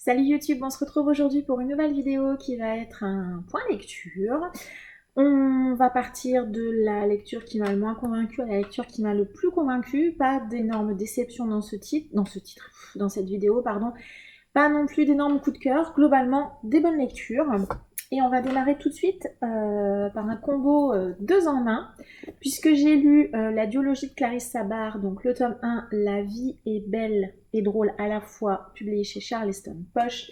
Salut YouTube, on se retrouve aujourd'hui pour une nouvelle vidéo qui va être un point lecture. On va partir de la lecture qui m'a le moins convaincue à la lecture qui m'a le plus convaincue. Pas d'énormes déceptions dans cette vidéo, pardon. Pas non plus d'énormes coups de cœur. Globalement, des bonnes lectures. Et on va démarrer tout de suite par un combo 2 en 1, puisque j'ai lu la duologie de Clarisse Sabart, donc le tome 1, La vie est belle et drôle à la fois, publié chez Charleston Poche,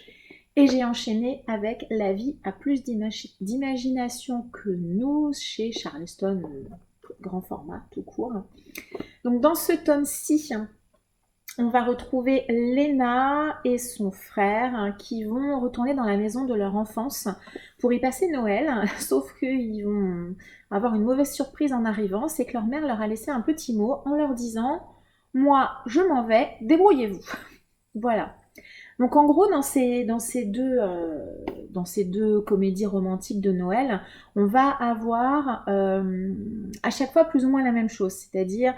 et j'ai enchaîné avec La vie a plus d'imagination que nous, chez Charleston, grand format, tout court. Donc dans ce tome-ci, on va retrouver Léna et son frère qui vont retourner dans la maison de leur enfance pour y passer Noël, sauf qu'ils vont avoir une mauvaise surprise en arrivant, c'est que leur mère leur a laissé un petit mot en leur disant « Moi, je m'en vais, débrouillez-vous ». Voilà. Donc en gros, dans ces deux comédies romantiques de Noël, on va avoir à chaque fois plus ou moins la même chose, c'est-à-dire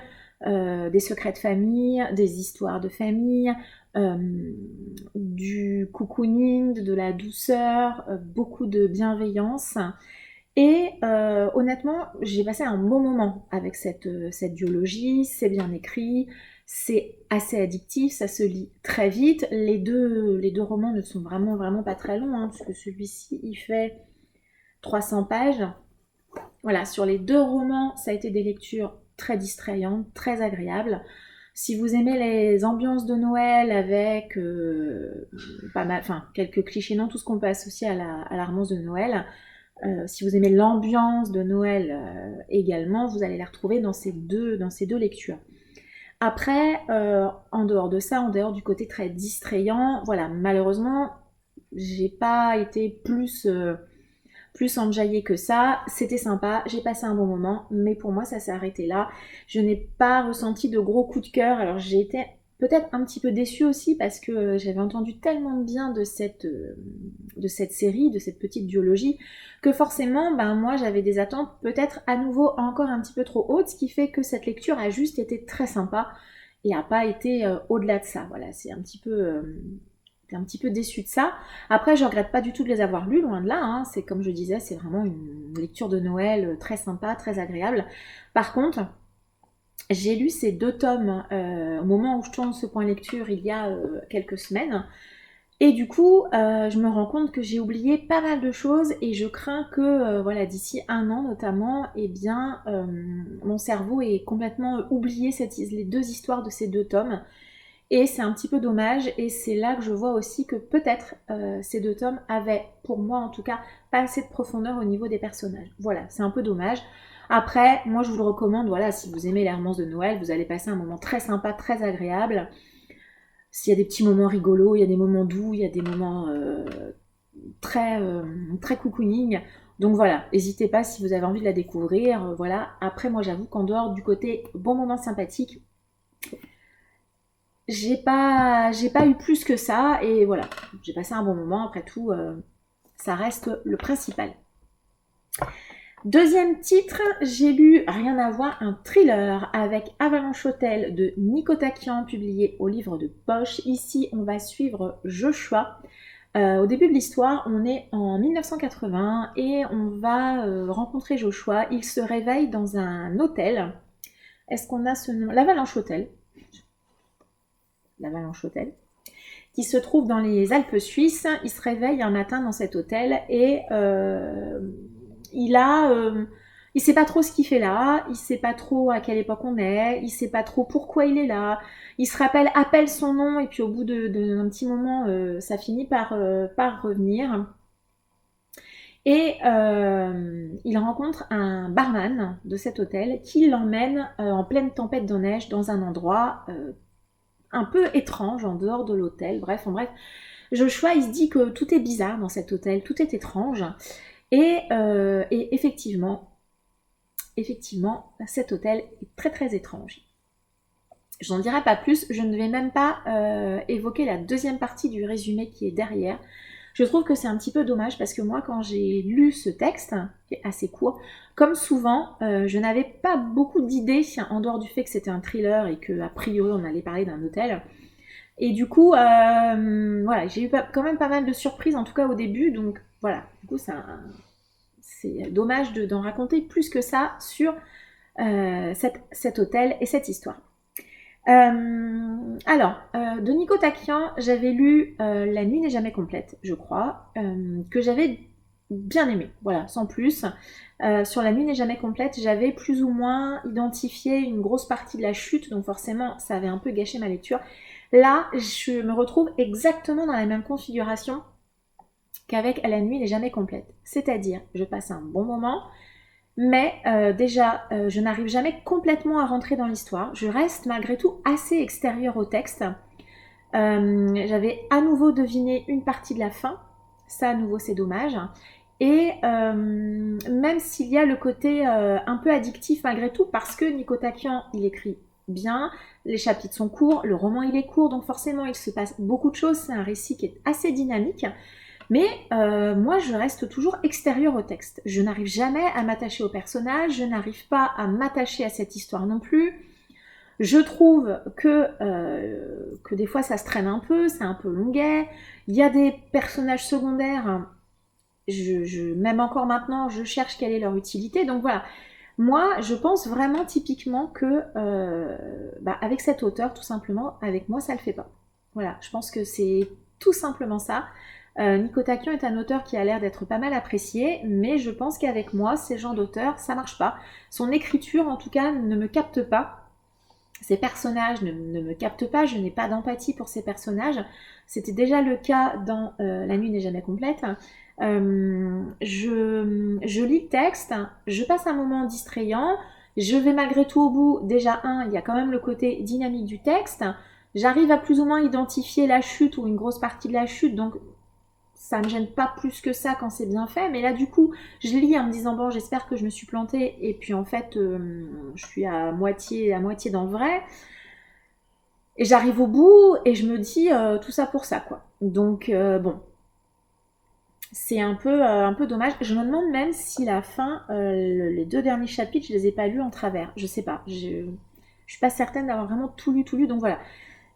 des secrets de famille, des histoires de famille, du cocooning, de la douceur, beaucoup de bienveillance. Et honnêtement, j'ai passé un bon moment avec cette duologie, c'est bien écrit, c'est assez addictif, ça se lit très vite. Les deux romans ne sont vraiment pas très longs, puisque celui-ci, il fait 300 pages. Voilà, sur les deux romans, ça a été des lectures très distrayantes, très agréables. Si vous aimez les ambiances de Noël avec pas mal, quelques clichés, non, tout ce qu'on peut associer à la romance de Noël, si vous aimez l'ambiance de Noël également, vous allez la retrouver dans ces deux lectures. Après, en dehors de ça, en dehors du côté très distrayant, voilà, malheureusement, j'ai pas été plus enjaillée que ça. C'était sympa, j'ai passé un bon moment, mais pour moi, ça s'est arrêté là. Je n'ai pas ressenti de gros coups de cœur. Alors, j'ai été peut-être un petit peu déçue aussi parce que j'avais entendu tellement de bien de cette série, de cette petite duologie, que forcément, moi j'avais des attentes peut-être à nouveau encore un petit peu trop hautes, ce qui fait que cette lecture a juste été très sympa et n'a pas été au-delà de ça. Voilà, c'est un petit peu déçue de ça. Après, je regrette pas du tout de les avoir lus, loin de là. C'est comme je disais, c'est vraiment une lecture de Noël très sympa, très agréable. Par contre, j'ai lu ces 2 tomes au moment où je tourne ce point lecture il y a quelques semaines. Et du coup, je me rends compte que j'ai oublié pas mal de choses et je crains que, voilà, d'ici 1 an notamment, mon cerveau ait complètement oublié les 2 histoires de ces 2 tomes. Et c'est un petit peu dommage et c'est là que je vois aussi que peut-être ces 2 tomes avaient, pour moi en tout cas, pas assez de profondeur au niveau des personnages. Voilà, c'est un peu dommage. Après, moi je vous le recommande, voilà, si vous aimez les romances de Noël, vous allez passer un moment très sympa, très agréable. S'il y a des petits moments rigolos, il y a des moments doux, il y a des moments très cocooning. Donc voilà, n'hésitez pas si vous avez envie de la découvrir. Voilà. Après, moi j'avoue qu'en dehors du côté bon moment sympathique, j'ai pas eu plus que ça. Et voilà, j'ai passé un bon moment. Après tout, ça reste le principal. Deuxième titre, j'ai lu Rien à voir, un thriller avec Avalanche Hotel de Nico Takian, publié au livre de poche. Ici, on va suivre Joshua. Au début de l'histoire, on est en 1980 et on va rencontrer Joshua. Il se réveille dans un hôtel. Est-ce qu'on a ce nom ? L'Avalanche Hotel. L'Avalanche Hotel. Qui se trouve dans les Alpes suisses. Il se réveille un matin dans cet hôtel et il sait pas trop ce qu'il fait là, il sait pas trop à quelle époque on est, il sait pas trop pourquoi il est là, il se appelle son nom et puis au bout d'un petit moment, ça finit par revenir. Et il rencontre un barman de cet hôtel qui l'emmène en pleine tempête de neige dans un endroit un peu étrange en dehors de l'hôtel. Bref, Joshua, il se dit que tout est bizarre dans cet hôtel, tout est étrange. Et effectivement, cet hôtel est très très étrange. Je n'en dirai pas plus, je ne vais même pas évoquer la deuxième partie du résumé qui est derrière. Je trouve que c'est un petit peu dommage parce que moi, quand j'ai lu ce texte, qui est assez court, comme souvent, je n'avais pas beaucoup d'idées en dehors du fait que c'était un thriller et qu'a priori on allait parler d'un hôtel. Et du coup, voilà, j'ai eu quand même pas mal de surprises, en tout cas au début. Donc voilà, du coup, c'est dommage d'en raconter plus que ça sur cet hôtel et cette histoire. De Nico Takian, j'avais lu La nuit n'est jamais complète, je crois, que j'avais bien aimé, voilà, sans plus. Sur La nuit n'est jamais complète, j'avais plus ou moins identifié une grosse partie de la chute, donc forcément, ça avait un peu gâché ma lecture. Là, je me retrouve exactement dans la même configuration qu'avec La nuit n'est jamais complète. C'est-à-dire, je passe un bon moment, mais je n'arrive jamais complètement à rentrer dans l'histoire. Je reste malgré tout assez extérieure au texte. J'avais à nouveau deviné une partie de la fin. Ça, à nouveau, c'est dommage. Et même s'il y a le côté un peu addictif malgré tout, parce que Nico Takian, il écrit bien, les chapitres sont courts, le roman, il est court, donc forcément, il se passe beaucoup de choses. C'est un récit qui est assez dynamique. Mais moi, je reste toujours extérieure au texte. Je n'arrive jamais à m'attacher au personnage, je n'arrive pas à m'attacher à cette histoire non plus. Je trouve que des fois, ça se traîne un peu, c'est un peu longuet. Il y a des personnages secondaires, même encore maintenant, je cherche quelle est leur utilité. Donc voilà, moi, je pense vraiment typiquement que avec cet auteur, tout simplement, avec moi, ça le fait pas. Voilà, je pense que c'est tout simplement ça. Nico Takian est un auteur qui a l'air d'être pas mal apprécié, mais je pense qu'avec moi, ces genres d'auteurs, ça marche pas. Son écriture, en tout cas, ne me capte pas. Ces personnages ne me captent pas, je n'ai pas d'empathie pour ces personnages. C'était déjà le cas dans La nuit n'est jamais complète. Je lis le texte, je passe un moment distrayant, je vais malgré tout au bout. Déjà, il y a quand même le côté dynamique du texte. J'arrive à plus ou moins identifier la chute ou une grosse partie de la chute, donc ça me gêne pas plus que ça quand c'est bien fait. Mais là, du coup, je lis en me disant, bon, j'espère que je me suis plantée. Et puis, en fait, je suis à moitié dans le vrai. Et j'arrive au bout et je me dis, tout ça pour ça, quoi. Donc, bon, c'est un peu dommage. Je me demande même si la fin, les 2 derniers chapitres, je les ai pas lus en travers. Je sais pas. Je suis pas certaine d'avoir vraiment tout lu. Donc voilà.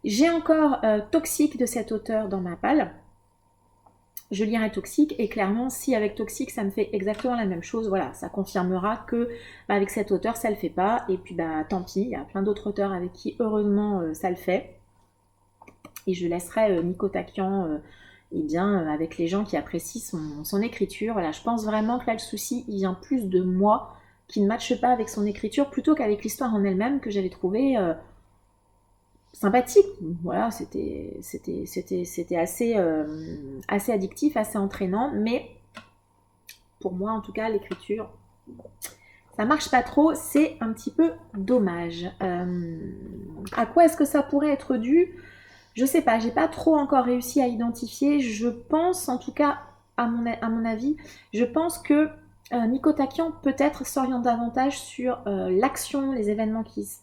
J'ai encore Toxique de cet auteur dans ma palle. Je lirai Toxique et clairement, si avec Toxique, ça me fait exactement la même chose, voilà, ça confirmera que avec cet auteur, ça le fait pas. Et puis, tant pis, il y a plein d'autres auteurs avec qui, heureusement, ça le fait. Et je laisserai Nico Takian avec les gens qui apprécient son écriture. Voilà, je pense vraiment que là, le souci, il vient plus de moi, qui ne matche pas avec son écriture, plutôt qu'avec l'histoire en elle-même, que j'avais trouvée sympathique. Voilà, c'était assez addictif, assez entraînant, mais pour moi, en tout cas, l'écriture, ça marche pas trop, c'est un petit peu dommage. À quoi est-ce que ça pourrait être dû? Je sais pas, j'ai pas trop encore réussi à identifier. Je pense, en tout cas, à mon avis, je pense que Nico Takian peut-être s'oriente davantage sur l'action, les événements qui se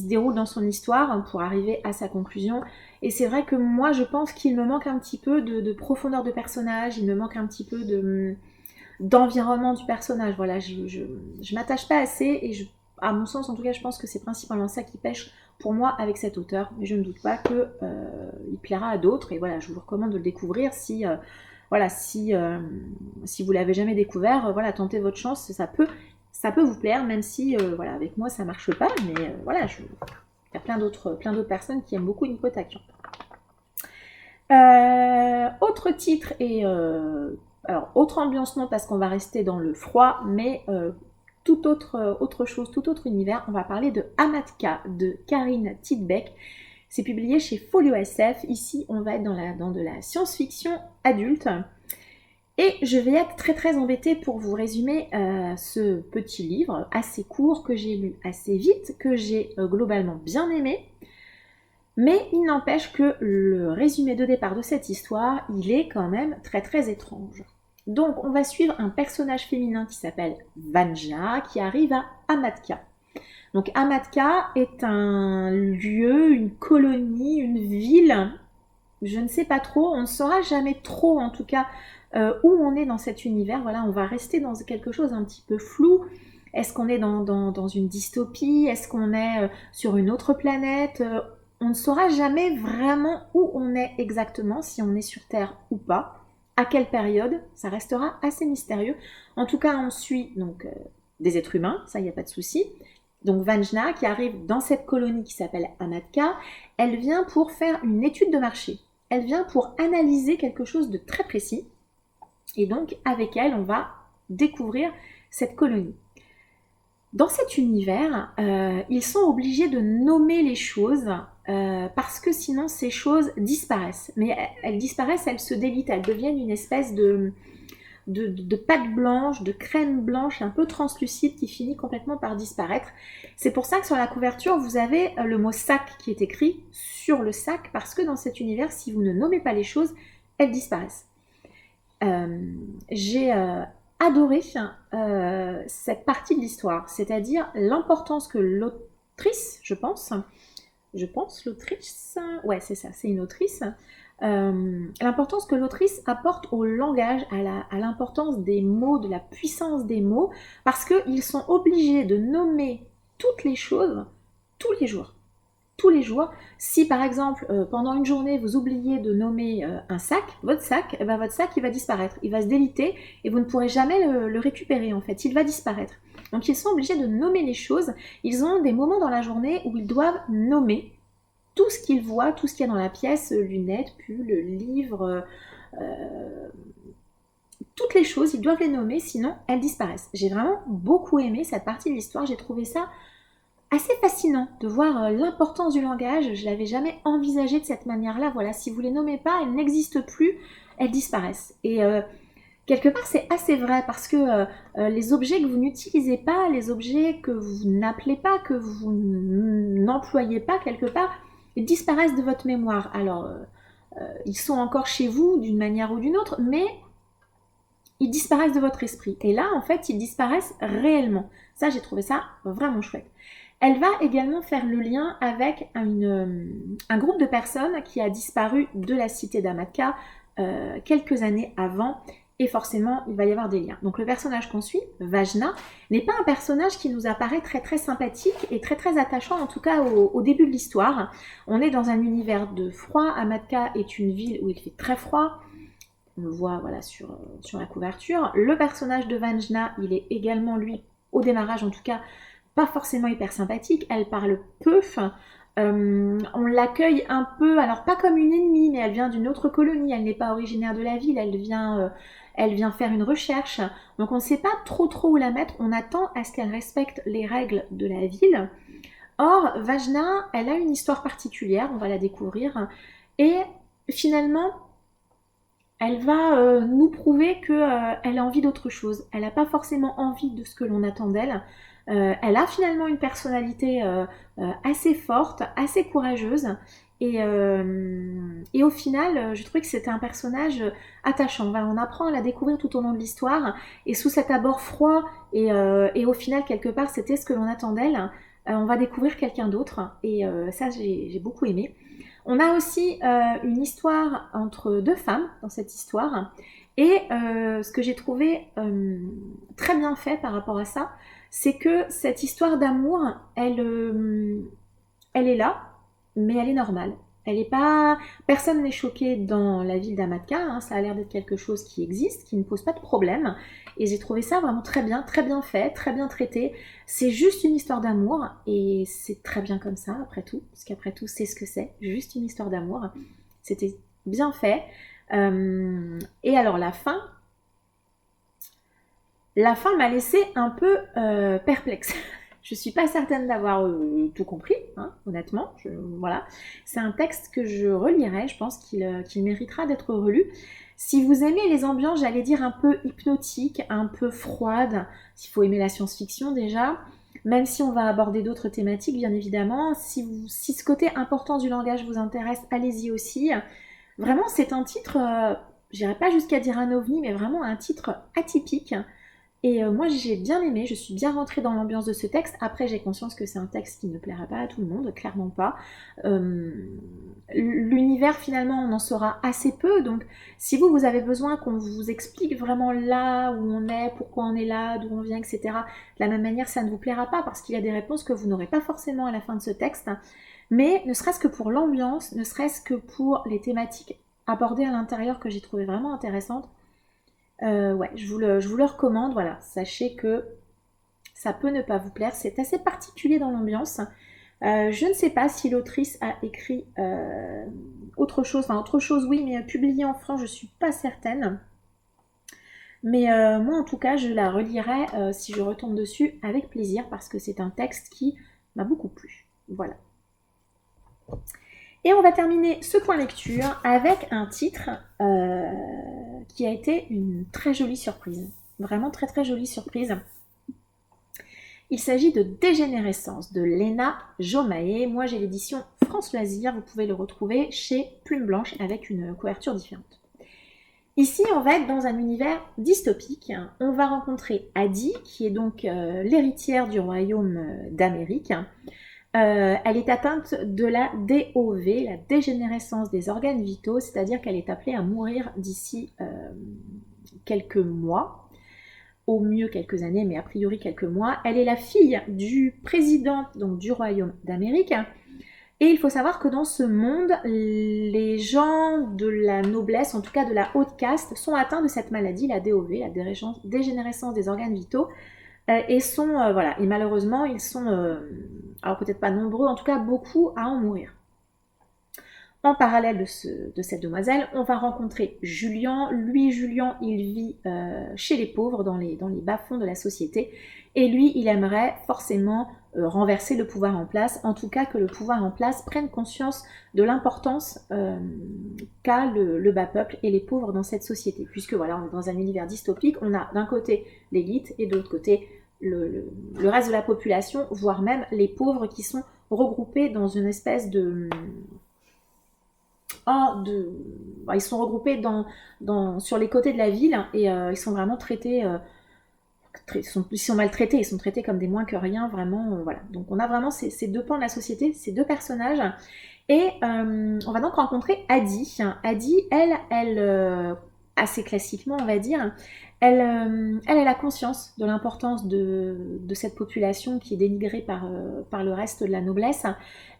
déroulent dans son histoire pour arriver à sa conclusion. Et c'est vrai que moi, je pense qu'il me manque un petit peu de profondeur de personnage, il me manque un petit peu d'environnement du personnage. Voilà, je m'attache pas assez et à mon sens, en tout cas, je pense que c'est principalement ça qui pêche pour moi avec cet auteur. Mais je ne doute pas que il plaira à d'autres. Et voilà, je vous recommande de le découvrir si vous l'avez jamais découvert. Voilà, tentez votre chance, ça peut vous plaire, même si avec moi ça marche pas. Mais il y a plein d'autres personnes qui aiment beaucoup Nico Takian. Autre titre et alors, autre ambiance non, parce qu'on va rester dans le froid, mais toute autre chose, tout autre univers. On va parler de Amatka de Karine Tidbeck. C'est publié chez Folio SF. Ici, on va être dans de la science-fiction adulte. Et je vais être très très embêtée pour vous résumer ce petit livre assez court que j'ai lu assez vite, que j'ai globalement bien aimé. Mais il n'empêche que le résumé de départ de cette histoire, il est quand même très très étrange. Donc on va suivre un personnage féminin qui s'appelle Vanja, qui arrive à Amatka. Donc Amatka est un lieu, une colonie, une ville, je ne sais pas trop, on ne saura jamais trop en tout cas où on est dans cet univers. Voilà, on va rester dans quelque chose un petit peu flou. Est-ce qu'on est dans une dystopie? Est-ce qu'on est sur une autre planète? on ne saura jamais vraiment où on est exactement, si on est sur Terre ou pas, à quelle période, ça restera assez mystérieux. En tout cas, on suit donc des êtres humains, ça, il n'y a pas de souci. Donc Vanjna, qui arrive dans cette colonie qui s'appelle Amatka, elle vient pour faire une étude de marché. Elle vient pour analyser quelque chose de très précis. Et donc, avec elle, on va découvrir cette colonie. Dans cet univers, ils sont obligés de nommer les choses parce que sinon ces choses disparaissent. Mais elles disparaissent, elles se délitent, elles deviennent une espèce de pâte blanche, de crème blanche un peu translucide qui finit complètement par disparaître. C'est pour ça que sur la couverture, vous avez le mot sac qui est écrit sur le sac parce que dans cet univers, si vous ne nommez pas les choses, elles disparaissent. J'ai adoré cette partie de l'histoire, c'est-à-dire l'importance que l'autrice, je pense l'autrice, ouais c'est ça, c'est une autrice, l'importance que l'autrice apporte au langage, à l'importance des mots, de la puissance des mots, parce qu'ils sont obligés de nommer toutes les choses tous les jours. Tous les jours. Si par exemple, pendant une journée, vous oubliez de nommer un sac, votre sac, il va disparaître. Il va se déliter et vous ne pourrez jamais le récupérer en fait. Il va disparaître. Donc ils sont obligés de nommer les choses. Ils ont des moments dans la journée où ils doivent nommer tout ce qu'ils voient, tout ce qu'il y a dans la pièce, lunettes, pull, livres, toutes les choses, ils doivent les nommer, sinon elles disparaissent. J'ai vraiment beaucoup aimé cette partie de l'histoire. J'ai trouvé ça assez fascinant de voir l'importance du langage. Je ne l'avais jamais envisagé de cette manière-là. Voilà, si vous ne les nommez pas, elles n'existent plus, elles disparaissent. Et quelque part, c'est assez vrai parce que les objets que vous n'utilisez pas, les objets que vous n'appelez pas, que vous n'employez pas quelque part, ils disparaissent de votre mémoire. Alors, ils sont encore chez vous d'une manière ou d'une autre, mais ils disparaissent de votre esprit. Et là, en fait, ils disparaissent réellement. Ça, j'ai trouvé ça vraiment chouette. Elle va également faire le lien avec un groupe de personnes qui a disparu de la cité d'Amatka quelques années avant. Et forcément, il va y avoir des liens. Donc le personnage qu'on suit, Vajna, n'est pas un personnage qui nous apparaît très très sympathique et très très attachant, en tout cas au début de l'histoire. On est dans un univers de froid. Amatka est une ville où il fait très froid. On le voit voilà, sur la couverture. Le personnage de Vajna, il est également, lui, au démarrage en tout cas, pas forcément hyper sympathique. Elle parle peu. On l'accueille un peu, alors pas comme une ennemie, mais elle vient d'une autre colonie. Elle n'est pas originaire de la ville. Elle vient faire une recherche. Donc on ne sait pas trop où la mettre. On attend à ce qu'elle respecte les règles de la ville. Or, Vajna, elle a une histoire particulière. On va la découvrir. Et finalement, elle va nous prouver qu'elle a envie d'autre chose. Elle n'a pas forcément envie de ce que l'on attend d'elle. Elle a finalement une personnalité assez forte, assez courageuse. Et au final, je trouvais que c'était un personnage attachant. Voilà, on apprend à la découvrir tout au long de l'histoire. Et sous cet abord froid, et au final, quelque part, c'était ce que l'on attend d'elle. On va découvrir quelqu'un d'autre. Et ça, j'ai beaucoup aimé. On a aussi une histoire entre deux femmes dans cette histoire. Et ce que j'ai trouvé très bien fait par rapport à ça, c'est que cette histoire d'amour, elle est là, mais elle est normale. Elle est pas... Personne n'est choqué dans la ville d'Amatka, hein, ça a l'air d'être quelque chose qui existe, qui ne pose pas de problème. Et j'ai trouvé ça vraiment très bien fait, très bien traité. C'est juste une histoire d'amour, et c'est très bien comme ça, après tout, parce qu'après tout, c'est ce que c'est, juste une histoire d'amour. C'était bien fait. Et alors la fin m'a laissé un peu perplexe. Je suis pas certaine d'avoir tout compris, hein, honnêtement. Voilà. C'est un texte que je relirai, je pense qu'il méritera d'être relu. Si vous aimez les ambiances, j'allais dire un peu hypnotiques, un peu froides, s'il faut aimer la science-fiction déjà, même si on va aborder d'autres thématiques, bien évidemment. Si ce côté important du langage vous intéresse, allez-y aussi. Vraiment, c'est un titre, j'irai pas jusqu'à dire un ovni, mais vraiment un titre atypique. Et moi j'ai bien aimé, je suis bien rentrée dans l'ambiance de ce texte. Après j'ai conscience que c'est un texte qui ne plaira pas à tout le monde, clairement pas. L'univers finalement on en saura assez peu, donc si vous avez besoin qu'on vous explique vraiment là où on est, pourquoi on est là, d'où on vient, etc. De la même manière ça ne vous plaira pas parce qu'il y a des réponses que vous n'aurez pas forcément à la fin de ce texte. Mais ne serait-ce que pour l'ambiance, ne serait-ce que pour les thématiques abordées à l'intérieur que j'ai trouvé vraiment intéressantes, ouais, je vous le recommande. Voilà, sachez que ça peut ne pas vous plaire, c'est assez particulier dans l'ambiance. Je ne sais pas si l'autrice a écrit autre chose, enfin autre chose oui, mais publié en France, je ne suis pas certaine. Mais moi en tout cas, je la relirai si je retombe dessus avec plaisir parce que c'est un texte qui m'a beaucoup plu. Voilà. Et on va terminer ce point lecture avec un titre qui a été une très jolie surprise. Vraiment très très jolie surprise. Il s'agit de Dégénérescence de Léna Jomaé. Moi j'ai l'édition France Loisirs, vous pouvez le retrouver chez Plume Blanche avec une couverture différente. Ici on va être dans un univers dystopique. On va rencontrer Addie qui est donc l'héritière du royaume d'Amérique. Elle est atteinte de la DOV, la dégénérescence des organes vitaux, c'est-à-dire qu'elle est appelée à mourir d'ici quelques mois, au mieux quelques années, mais a priori quelques mois. Elle est la fille du président donc, du Royaume d'Amérique. Et il faut savoir que dans ce monde, les gens de la noblesse, en tout cas de la haute caste, sont atteints de cette maladie, la DOV, la dégénérescence des organes vitaux. Et voilà, et malheureusement, ils sont, alors peut-être pas nombreux, en tout cas beaucoup à en mourir. En parallèle de cette demoiselle, on va rencontrer Julien. Lui, Julien, il vit chez les pauvres, dans les bas-fonds de la société. Et lui, il aimerait forcément renverser le pouvoir en place, en tout cas que le pouvoir en place prenne conscience de l'importance qu'a le bas peuple et les pauvres dans cette société. Puisque voilà, on est dans un univers dystopique, on a d'un côté l'élite et de l'autre côté le reste de la population, voire même les pauvres qui sont regroupés dans une espèce ils sont regroupés sur les côtés de la ville et ils sont vraiment traités, ils sont maltraités, ils sont traités comme des moins que rien, vraiment, voilà. Donc on a vraiment ces deux pans de la société, ces deux personnages. Et on va donc rencontrer Addie. Addie, elle assez classiquement, on va dire, elle a la conscience de l'importance de cette population qui est dénigrée par le reste de la noblesse.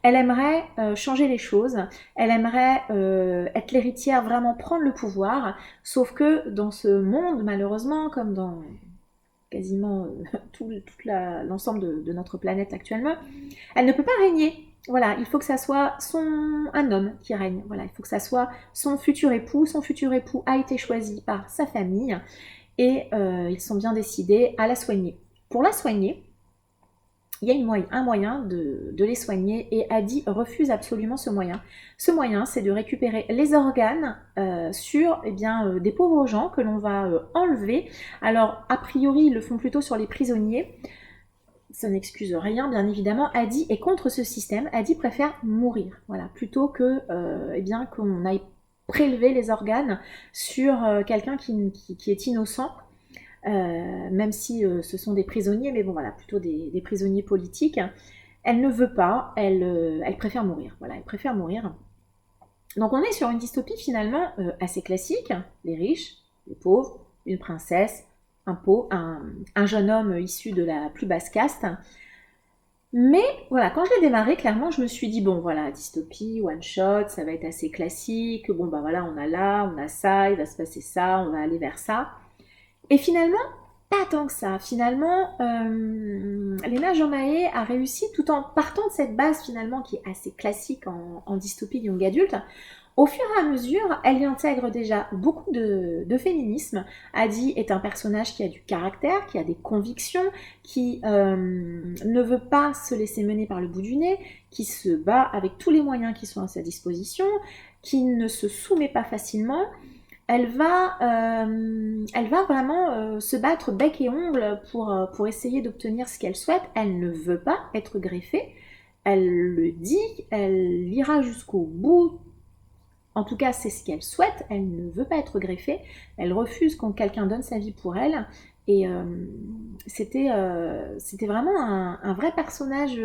Elle aimerait changer les choses, elle aimerait être l'héritière, vraiment prendre le pouvoir, sauf que dans ce monde, malheureusement, comme dans quasiment tout l'ensemble de notre planète actuellement, elle ne peut pas régner. Voilà, il faut que ça soit un homme qui règne. Voilà, il faut que ça soit son futur époux. Son futur époux a été choisi par sa famille et ils sont bien décidés à la soigner. Pour la soigner, il y a un moyen de les soigner et Addie refuse absolument ce moyen. Ce moyen, c'est de récupérer les organes sur des pauvres gens que l'on va enlever. Alors, a priori, ils le font plutôt sur les prisonniers. Ça n'excuse rien, bien évidemment. Addie est contre ce système. Addie préfère mourir, voilà, plutôt que qu'on aille prélever les organes sur quelqu'un qui est innocent. Même si ce sont des prisonniers, mais bon voilà, plutôt des prisonniers politiques. Elle ne veut pas, elle préfère mourir. Voilà, elle préfère mourir. Donc on est sur une dystopie finalement assez classique. Les riches, les pauvres, une princesse, un jeune homme issu de la plus basse caste. Mais voilà, quand je l'ai démarré, clairement, je me suis dit, bon voilà, dystopie, one shot, ça va être assez classique. Bon bah voilà, on a ça, il va se passer ça, on va aller vers ça. Et finalement, pas tant que ça. Finalement, Léna Jomaé a réussi, tout en partant de cette base finalement qui est assez classique en dystopie young adulte, au fur et à mesure, elle y intègre déjà beaucoup de féminisme. Addie est un personnage qui a du caractère, qui a des convictions, qui ne veut pas se laisser mener par le bout du nez, qui se bat avec tous les moyens qui sont à sa disposition, qui ne se soumet pas facilement. Elle va vraiment se battre bec et ongle pour essayer d'obtenir ce qu'elle souhaite. Elle ne veut pas être greffée. Elle le dit, elle ira jusqu'au bout. En tout cas, c'est ce qu'elle souhaite. Elle ne veut pas être greffée. Elle refuse quand quelqu'un donne sa vie pour elle. Et c'était vraiment un vrai personnage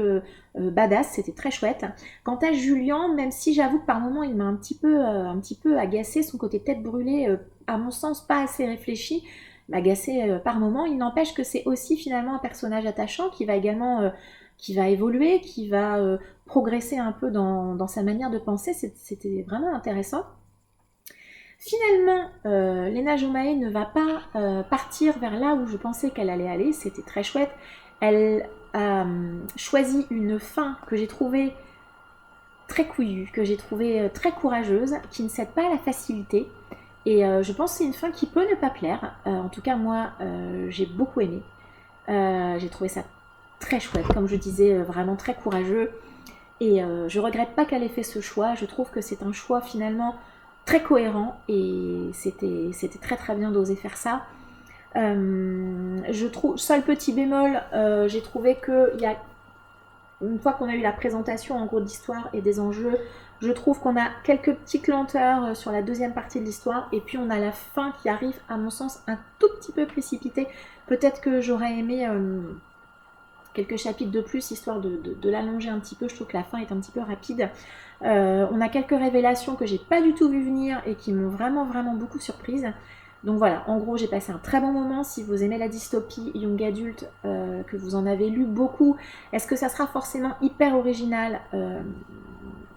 badass, c'était très chouette. Quant à Julien, même si j'avoue que par moments il m'a un petit peu agacé, son côté tête brûlée, à mon sens pas assez réfléchi, m'agaçait par moments. Il n'empêche que c'est aussi finalement un personnage attachant qui va également qui va évoluer, qui va progresser un peu dans sa manière de penser. C'était vraiment intéressant. Finalement, Lena Jomae ne va pas partir vers là où je pensais qu'elle allait aller. C'était très chouette. Elle a choisi une fin que j'ai trouvée très couillue, que j'ai trouvée très courageuse, qui ne cède pas à la facilité. Et je pense que c'est une fin qui peut ne pas plaire. En tout cas, moi, j'ai beaucoup aimé. J'ai trouvé ça très chouette, comme je disais, vraiment très courageux. Et je regrette pas qu'elle ait fait ce choix. Je trouve que c'est un choix finalement très cohérent et c'était très très bien d'oser faire ça. Je trouve, seul petit bémol, j'ai trouvé que il y a, une fois qu'on a eu la présentation en gros de l'histoire et des enjeux, je trouve qu'on a quelques petites lenteurs sur la deuxième partie de l'histoire et puis on a la fin qui arrive à mon sens un tout petit peu précipitée. Peut-être que j'aurais aimé quelques chapitres de plus, histoire de l'allonger un petit peu. Je trouve que la fin est un petit peu rapide. On a quelques révélations que j'ai pas du tout vu venir et qui m'ont vraiment beaucoup surprise. Donc voilà, en gros j'ai passé un très bon moment. Si vous aimez la dystopie young adulte, que vous en avez lu beaucoup, est-ce que ça sera forcément hyper original?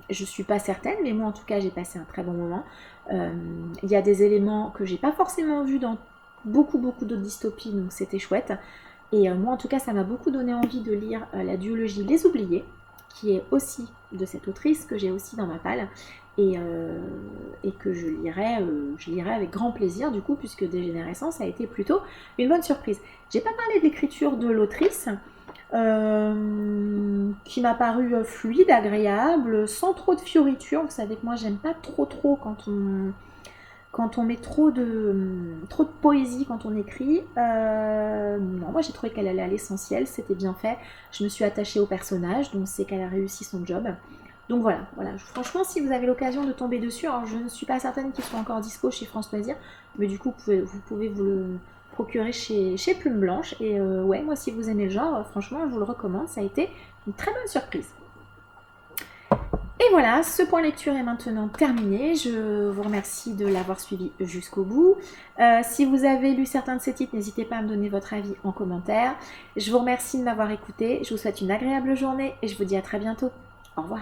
Je suis pas certaine, mais moi en tout cas j'ai passé un très bon moment. Il y a des éléments que j'ai pas forcément vus dans beaucoup d'autres dystopies, donc c'était chouette. Et moi en tout cas ça m'a beaucoup donné envie de lire la duologie Les Oubliés, qui est aussi de cette autrice, que j'ai aussi dans ma palle, et que je lirai avec grand plaisir du coup, puisque Dégénérescence a été plutôt une bonne surprise. J'ai pas parlé de l'écriture de l'autrice, qui m'a paru fluide, agréable, sans trop de fioritures. Vous savez que moi j'aime pas trop quand on met trop de poésie quand on écrit. Non, moi j'ai trouvé qu'elle allait à l'essentiel, c'était bien fait. Je me suis attachée au personnage, donc c'est qu'elle a réussi son job. Donc voilà. Franchement, si vous avez l'occasion de tomber dessus, alors je ne suis pas certaine qu'il soit encore dispo chez France Loisirs, mais du coup vous pouvez vous le procurer chez Plume Blanche. Et ouais, moi si vous aimez le genre, franchement je vous le recommande, ça a été une très bonne surprise. Et voilà, ce point lecture est maintenant terminé. Je vous remercie de l'avoir suivi jusqu'au bout. Si vous avez lu certains de ces titres, n'hésitez pas à me donner votre avis en commentaire. Je vous remercie de m'avoir écouté. Je vous souhaite une agréable journée et je vous dis à très bientôt. Au revoir.